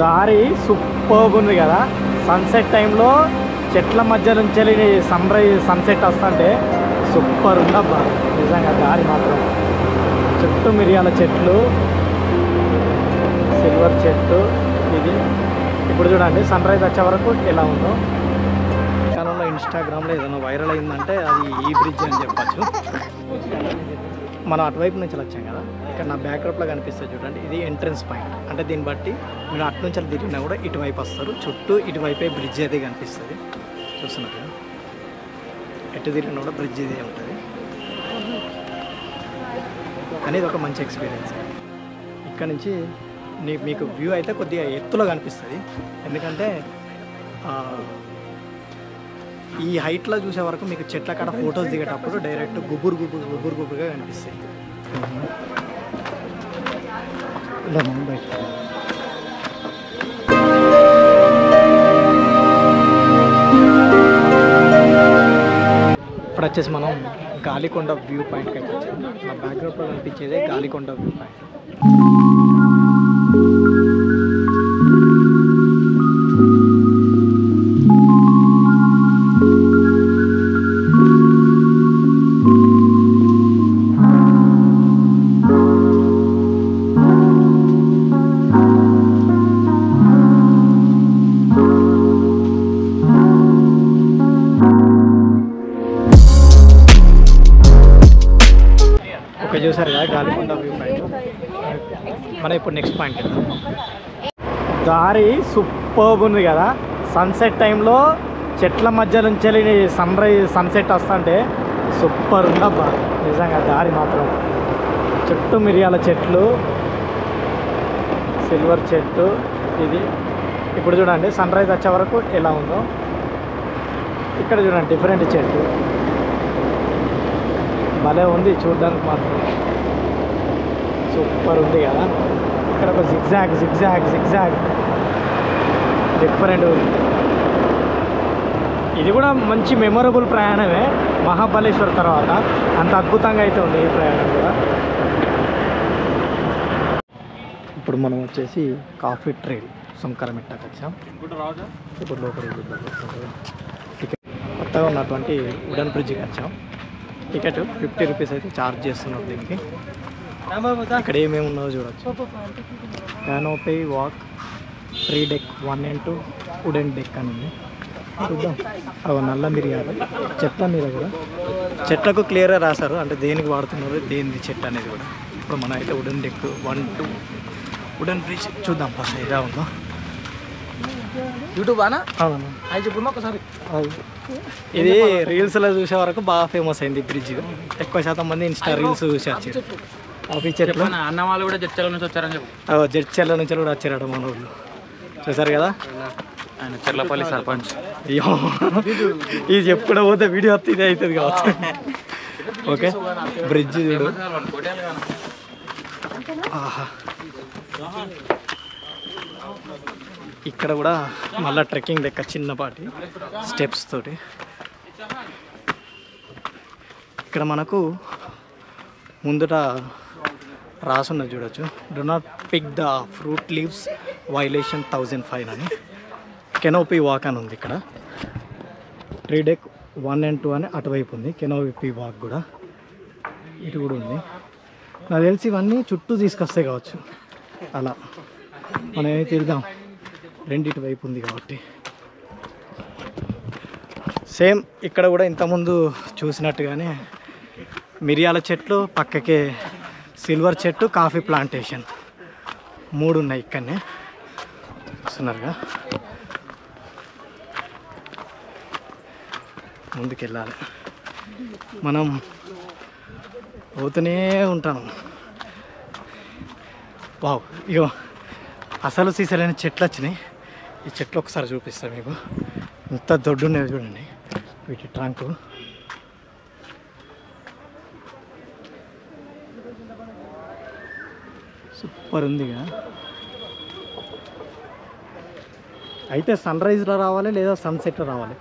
దారి సూపర్గా ఉంది కదా. సన్సెట్ టైంలో చెట్ల మధ్య నుంచి సన్సెట్ వస్తుంటే సూపర్ ఉందబ్బా నిజంగా. దారి మాత్రం చుట్టూ మిరియాల చెట్లు, సిల్వర్ చెట్టు ఇది. ఇప్పుడు చూడండి సన్ రైజ్ వచ్చే వరకు ఎలా ఉందో. కాలంలో ఇన్స్టాగ్రామ్లో ఏదైనా వైరల్ అయిందంటే అది ఈ బ్రిడ్జ్ అని చెప్పచ్చు. మనం అటువైపు నుంచి వచ్చాం కదా, ఇక్కడ నా బ్యాక్డ్రాప్లో కనిపిస్తుంది చూడండి, ఇది ఎంట్రన్స్ పాయింట్. అంటే దీన్ని బట్టి మీరు అటు నుంచి తిరిగినా కూడా ఇటువైపు వస్తారు. చుట్టూ ఇటువైపే బ్రిడ్జ్ అయితే కనిపిస్తుంది. చూస్తున్నారు కదా, ఎటు తిరిగినా కూడా బ్రిడ్జ్ ఇదే ఉంటుంది. కానీ ఇది ఒక మంచి ఎక్స్పీరియన్స్. ఇక్కడ నుంచి మీకు వ్యూ అయితే కొద్దిగా ఎత్తులో కనిపిస్తుంది. ఎందుకంటే ఈ హైట్లో చూసే వరకు మీకు చెట్ల కాడ ఫొటోస్ దిగేటప్పుడు డైరెక్ట్ గుబురుగా కనిపిస్తాయి. ఇలా మనం బయట ఇప్పుడు వచ్చేసి మనం గాలికొండ వ్యూ పాయింట్కి అయితే వచ్చాము. నా బ్యాక్గ్రౌండ్లో కనిపించేదే గాలికొండ వ్యూ పాయింట్. చూసారు కదా గాలికొండ వ్యూ పాయింట్. మనం ఇప్పుడు నెక్స్ట్ పాయింట్ వెళ్దాం. దారి సూపర్గా ఉంది కదా. సన్సెట్ టైంలో చెట్ల మధ్య నుంచి సన్సెట్ వస్తుంటే సూపర్ ఉందబ్బా నిజంగా. దారి మాత్రం చుట్టూ మిరియాల చెట్లు, సిల్వర్ చెట్టు ఇది. ఇప్పుడు చూడండి సన్ రైజ్ వచ్చే వరకు ఎలా ఉందో. ఇక్కడ చూడండి డిఫరెంట్ చెట్టు, భలే ఉంది చూడడానికి మాత్రం. సూపర్ ఉంది కదా. ఇక్కడ ఒక జిగ్జాగ్ డిఫరెంట్ ఉంది. ఇది కూడా మంచి మెమొరబుల్ ప్రయాణమే. మహాబలేశ్వర్ తర్వాత అంత అద్భుతంగా అయితే ఉంది ఈ ప్రయాణం కూడా. ఇప్పుడు మనం వచ్చేసి కాఫీ ట్రైల్ సుంకరమిట్టకు వచ్చాం. ఇప్పుడు లోపలికి టికెట్ కొత్తగా ఉన్నటువంటి వుడెన్ బ్రిడ్జ్కి వచ్చాం. టికెట్ 50 రూపీస్ అయితే ఛార్జ్ చేస్తున్నారు దీనికి. ఇక్కడ ఏమేమి ఉన్నదో చూడవచ్చు. Canopy walk, 3 deck 1 and 2 wooden deck అని ఉంది. చూద్దాం. అవి నల్ల మిరియాలు చెట్ల మీద కూడా చెట్లకు క్లియర్గా రాశారు, అంటే దేనికి వాడుతున్నారు దేనిది చెట్టు అనేది కూడా. ఇప్పుడు మనం అయితే వుడెన్ డెక్ 1, 2 వుడెన్ బ్రిడ్జ్ చూద్దాం ఫస్ట్ ఎలా ఉందో. యూట్యూబ్ అనా? అవును, అది చెప్పున్నా ఒకసారి. ఇది రీల్స్లో చూసే వరకు బాగా ఫేమస్ అయింది ఈ బ్రిడ్జ్. ఎక్కువ శాతం మంది ఇన్స్టా రీల్స్ చూసి వచ్చారు. కాఫీ చెట్లు అన్న వాళ్ళు కూడా జడ్చర్ల నుంచి వచ్చారని చెప్పు. జడ్చర్ల నుంచి కూడా వచ్చారట మన ఊళ్ళు. చూసారు కదా, ఆయన చెర్లపల్లి సర్పంచ్. అయ్యో ఇది చెప్పుకుంటూ పోతే వీడియో వస్తే ఇది అవుతుంది కావచ్చు. ఓకే బ్రిడ్జ్ చూడు. ఆహా, ఇక్కడ కూడా మళ్ళీ ట్రెక్కింగ్ లెక్క చిన్నపాటి స్టెప్స్ తోటి. ఇక్కడ మనకు ముందుట రాసున్నది చూడొచ్చు, do not pick the fruit leaves violation 1000 fine అని. కెనోపీ వాక్ అని ఉంది ఇక్కడ. 3 డెక్ 1 and 2 అని అటువైపు ఉంది. కెనోపీ వాక్ కూడా ఇటు కూడా ఉంది. నాకు తెలిసి ఇవన్నీ చుట్టూ తీసుకొస్తాయి కావచ్చు. అలా మనం ఏమైతే తిరుగుదాం, రెండిటి వైపు ఉంది కాబట్టి. సేమ్ ఇక్కడ కూడా ఇంతకుముందు చూసినట్టుగానే మిరియాల చెట్లు, పక్కకే సిల్వర్ చెట్టు, కాఫీ ప్లాంటేషన్ 3 ఉన్నాయి ఇక్కడనే. చూస్తున్నారుగా, ముందుకెళ్ళాలి మనం. పోతూనే ఉంటాను. వావ్, ఇగో అసలు సీసలైన చెట్లు వచ్చినాయి. ఈ చెట్లు ఒకసారి చూపిస్తాను మీకు. ఇంత దొడ్డు ఉన్నాయి చూడండి వీటి ట్రంకు. సూపర్ ఉందిగా. అయితే సన్ రైజ్లో రావాలి లేదా సన్సెట్లో రావాలి.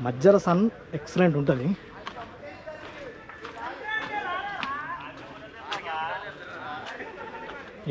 మధ్యలో సన్ ఎక్సలెంట్ ఉంటుంది.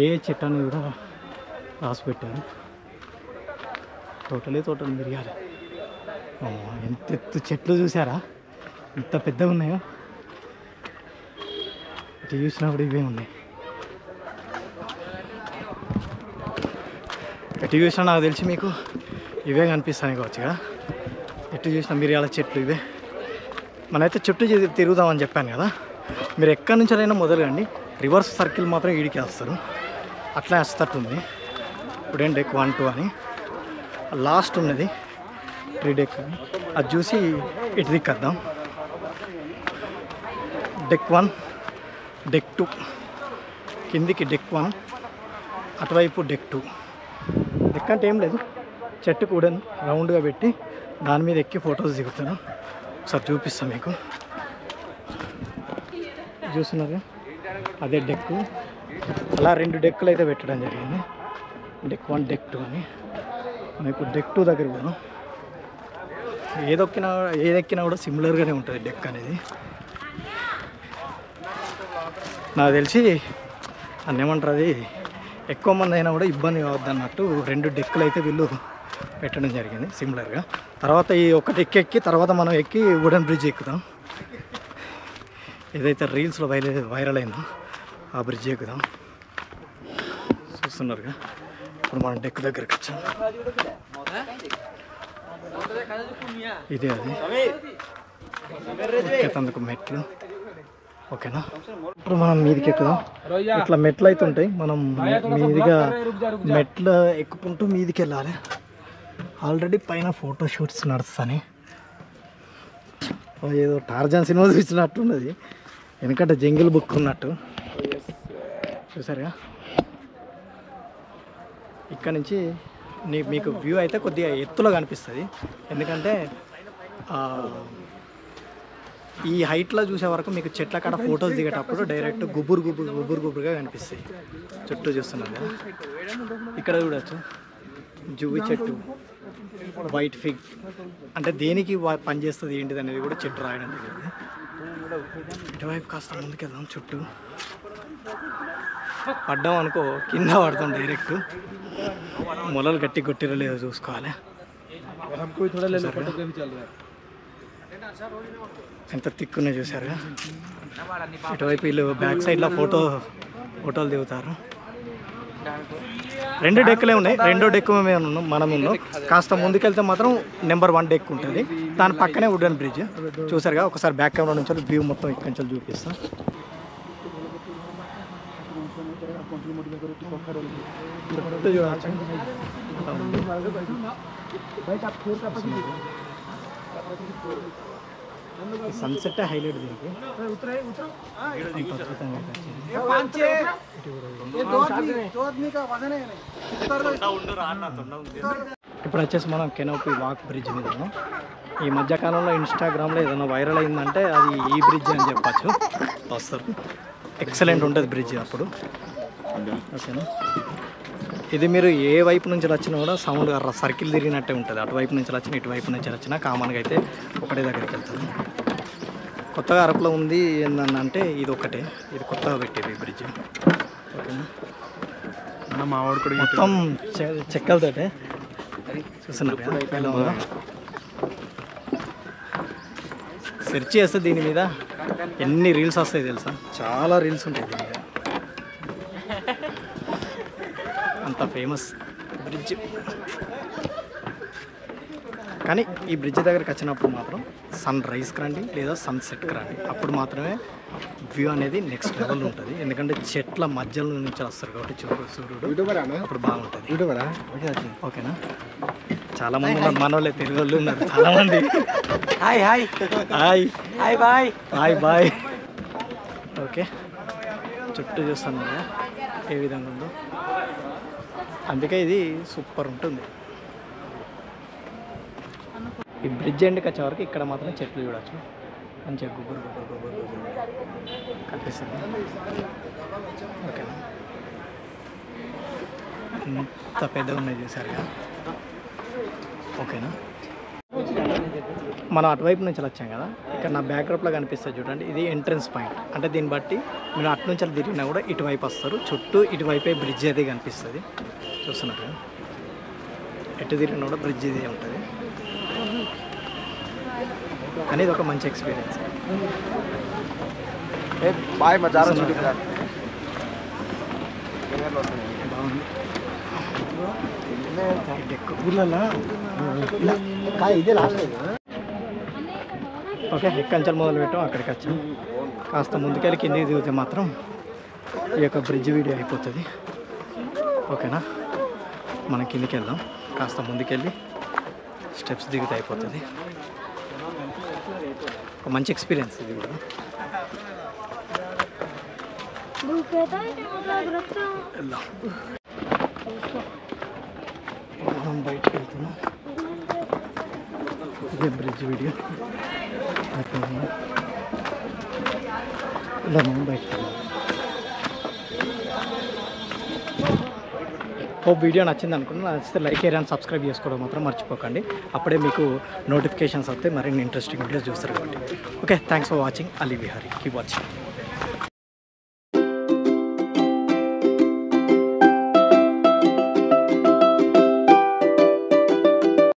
ఏ చెట్టు అనేది కూడా రాసి పెట్టారు. తోటలు మిరియాలు. ఎంత ఎత్తు చెట్లు చూసారా, ఎంత పెద్దగా ఉన్నాయో. ఇటు చూసినప్పుడు ఇవే ఉన్నాయి. ఎటు చూసినా నాకు తెలిసి మీకు ఇవే కనిపిస్తాయి కావచ్చుగా. ఎటు చూసినా మిరియాల చెట్లు ఇవే. మనమైతే చుట్టూ తిరుగుదామని చెప్పాను కదా. మీరు ఎక్కడి నుంచి అయినా మొదలుగండి, రివర్స్ సర్కిల్ మాత్రం ఈడికి వేస్తారు. అట్లా వేస్తట్టుంది. ఇప్పుడేం డెక్ 1, 2 అని లాస్ట్ ఉన్నది 3 డెక్. అది చూసి ఇటు దిక్కేద్దాం. డెక్ 1, డెక్ 2, కిందికి డెక్ 1, అటువైపు డెక్ 2. డెక్ అంటే ఏం లేదు, చెట్టు కూడా రౌండ్గా పెట్టి దాని మీద ఎక్కి ఫొటోస్ దిగుతాను. ఒకసారి చూపిస్తాను మీకు. చూస్తున్నారుగా, అదే డెక్. అలా 2 డెక్కులు అయితే పెట్టడం జరిగింది. డెక్ 1, డెక్ 2 అని. మనం ఇప్పుడు డెక్ 2 దగ్గర పోదాం. ఏదెక్కినా కూడా సిమిలర్గానే ఉంటుంది డెక్ అనేది. నాకు తెలిసి అన్నేమంటారు, అది ఎక్కువ మంది అయినా కూడా ఇబ్బంది కావద్దు అన్నట్టు 2 డెక్కులు అయితే వీళ్ళు పెట్టడం జరిగింది సిమిలర్గా. తర్వాత ఈ ఒక డెక్ ఎక్కి తర్వాత మనం ఎక్కి వుడెన్ బ్రిడ్జ్ ఎక్కుదాం. ఏదైతే రీల్స్లో వైరల్ అయిందో ఆ బ్రిడ్జ్ ఎక్కుదాం. చూస్తున్నారుగా, ఇప్పుడు మనం డెక్ దగ్గరికి వచ్చాం. ఇదే అది ఎక్కేందుకు మెట్లు. ఓకేనా, ఇప్పుడు మనం మీదికి ఎక్కుదాం. ఇట్లా మెట్లు అయితే ఉంటాయి, మనం మీదిగా మెట్లు ఎక్కుకుంటూ మీదికి వెళ్ళాలి. ఆల్రెడీ పైన ఫోటోషూట్స్ నడుస్తాయి. ఏదో టార్జాన్ సినిమా చూసినట్టున్నది, ఎందుకంటే జంగిల్ బుక్ ఉన్నట్టు. చూసారుగా, ఇక్కడ నుంచి మీకు వ్యూ అయితే కొద్దిగా ఎత్తులో కనిపిస్తుంది. ఎందుకంటే ఈ హైట్లో చూసే వరకు మీకు చెట్ల కాడ ఫొటోస్ దిగేటప్పుడు డైరెక్ట్ గుబురుగా కనిపిస్తాయి. చుట్టూ చూస్తున్నారు కదా, ఇక్కడ చూడవచ్చు జువ్వి చెట్టు, వైట్ ఫిగ్. అంటే దేనికి పనిచేస్తుంది ఏంటిది అనేది కూడా చెట్టు రాయడం జరిగింది. ఇటువైపు కాస్త ముందుకెళ్దాం. చుట్టూ పడ్డాం అనుకో కింద పడతాం డైరెక్ట్. మొలలు గట్టి కొట్టిరో లేదో చూసుకోవాలి. ఎంత తిక్కున్నాయి చూసారుగా. ఇటువైపు వీళ్ళు బ్యాక్ సైడ్లో ఫోటోలు దిగుతారు. 2 డెక్కులే ఉన్నాయి, 2వ డెక్కు మనం ఉన్నాం. కాస్త ముందుకెళ్తే మాత్రం నెంబర్ 1 డెక్ ఉంటుంది. దాని పక్కనే వుడెన్ బ్రిడ్జ్. చూసారుగా, ఒకసారి బ్యాక్ కెమెరా నుంచి వ్యూ మొత్తం ఇక్కడి నుంచి చూపిస్తాం. సన్సెట్ హైలైట్ దీనికి. ఇప్పుడు వచ్చేసి మనం కెనోపీ వాక్ బ్రిడ్జ్ మీద ఉన్నాం. ఈ మధ్యకాలంలో ఇన్స్టాగ్రామ్లో ఏదైనా వైరల్ అయిందంటే అది ఈ బ్రిడ్జ్ అని చెప్పచ్చు. వస్తారు, ఎక్సలెంట్ ఉంటుంది బ్రిడ్జ్ అప్పుడు. ఓకేనా, ఇది మీరు ఏ వైపు నుంచి వచ్చినా కూడా సౌండ్ సర్కిల్ తిరిగినట్టే ఉంటుంది. అటువైపు నుంచి వచ్చినా ఇటువైపు నుంచి వచ్చినా కామన్గా అయితే ఒకటే దగ్గరికి వెళ్తారు. కొత్తగా అరకులో ఉంది ఏంటంటే ఇది ఒకటే, ఇది కొత్తగా పెట్టేది బ్రిడ్జ్. ఓకేనా, మా వాడు కూడా మొత్తం చెక్కలతోటే. చూస్తున్నారు ఎలా ఉందో. సెర్చ్ చేస్తే దీని మీద ఎన్ని రీల్స్ వస్తాయి తెలుసా, చాలా రీల్స్ ఉంటాయి దీని మీద. అంత ఫేమస్ బ్రిడ్జ్. కానీ ఈ బ్రిడ్జ్ దగ్గరికి వచ్చినప్పుడు మాత్రం సన్ రైజ్కి రండి లేదా సన్సెట్కి రండి. అప్పుడు మాత్రమే వ్యూ అనేది నెక్స్ట్ లెవెల్ ఉంటుంది. ఎందుకంటే చెట్ల మధ్యలో నుంచి వస్తారు కాబట్టి సూర్యుడు అప్పుడు బాగుంటుంది. ఓకేనా, చాలామంది ఉన్నారు, మన వాళ్ళే తెలుగు వాళ్ళు ఉన్నారు చాలామంది. Hi hi hi hi bye hi bye. Okay, చుట్టూ చూస్తాను కదా ఏ విధంగా ఉందో. అందుకే ఇది సూపర్ ఉంటుంది. ఈ బ్రిడ్జ్ ఎండ్కి వచ్చే వరకు ఇక్కడ మాత్రం చెట్లు చూడవచ్చు. మంచిగా గుబురు కనిపిస్తుంది. ఓకేనా, ఎంత పెద్దగా ఉన్నాయి చూసారుగా. ఓకేనా, మనం అటువైపు నుంచి వచ్చాం కదా, ఇక్కడ నా బ్యాక్డ్రాప్లో కనిపిస్తుంది చూడండి, ఇది ఎంట్రన్స్ పాయింట్. అంటే దీన్ని బట్టి మీరు అటు నుంచి తిరిగినా కూడా ఇటువైపు వస్తారు. చుట్టూ ఇటువైపే బ్రిడ్జ్ అయితే కనిపిస్తుంది. చూస్తున్నట్టు ఎటు తిరిగిన కూడా బ్రిడ్జ్ ఇది ఉంటుంది. కానీ ఇది ఒక మంచి ఎక్స్పీరియన్స్. బాయ్ మా జారా బాగుంది. ఇదే లాస్ట్. ఓకే, ఎక్కంచెలు మొదలు పెట్టాం, అక్కడికి వచ్చాం. కాస్త ముందుకెళ్ళి కిందికి దిగితే మాత్రం ఈ యొక్క బ్రిడ్జ్ వీడియో అయిపోతుంది. ఓకేనా, మనం కిందికి వెళ్దాం. కాస్త ముందుకెళ్ళి స్టెప్స్ దిగితే అయిపోతుంది. ఒక మంచి ఎక్స్పీరియన్స్ ఇది కూడా. వెళ్దాం. మనం బయటకు వెళ్తున్నాం. ఇదే బ్రిడ్జ్ వీడియో అయిపోయింది. ఇలా మనం బయటకు వెళ్ళాలి. వీడియో నచ్చింది అనుకున్నా. నచ్చితే లైక్ చేయండి అండ్ సబ్స్క్రైబ్ చేసుకోవడం మాత్రం మర్చిపోకండి. అప్పుడే మీకు నోటిఫికేషన్స్ వస్తే మరిన్ని ఇంట్రెస్టింగ్ వీడియోస్ చూస్తారు కాబట్టి. Okay, thanks for watching. Ali Vihari. Keep watching.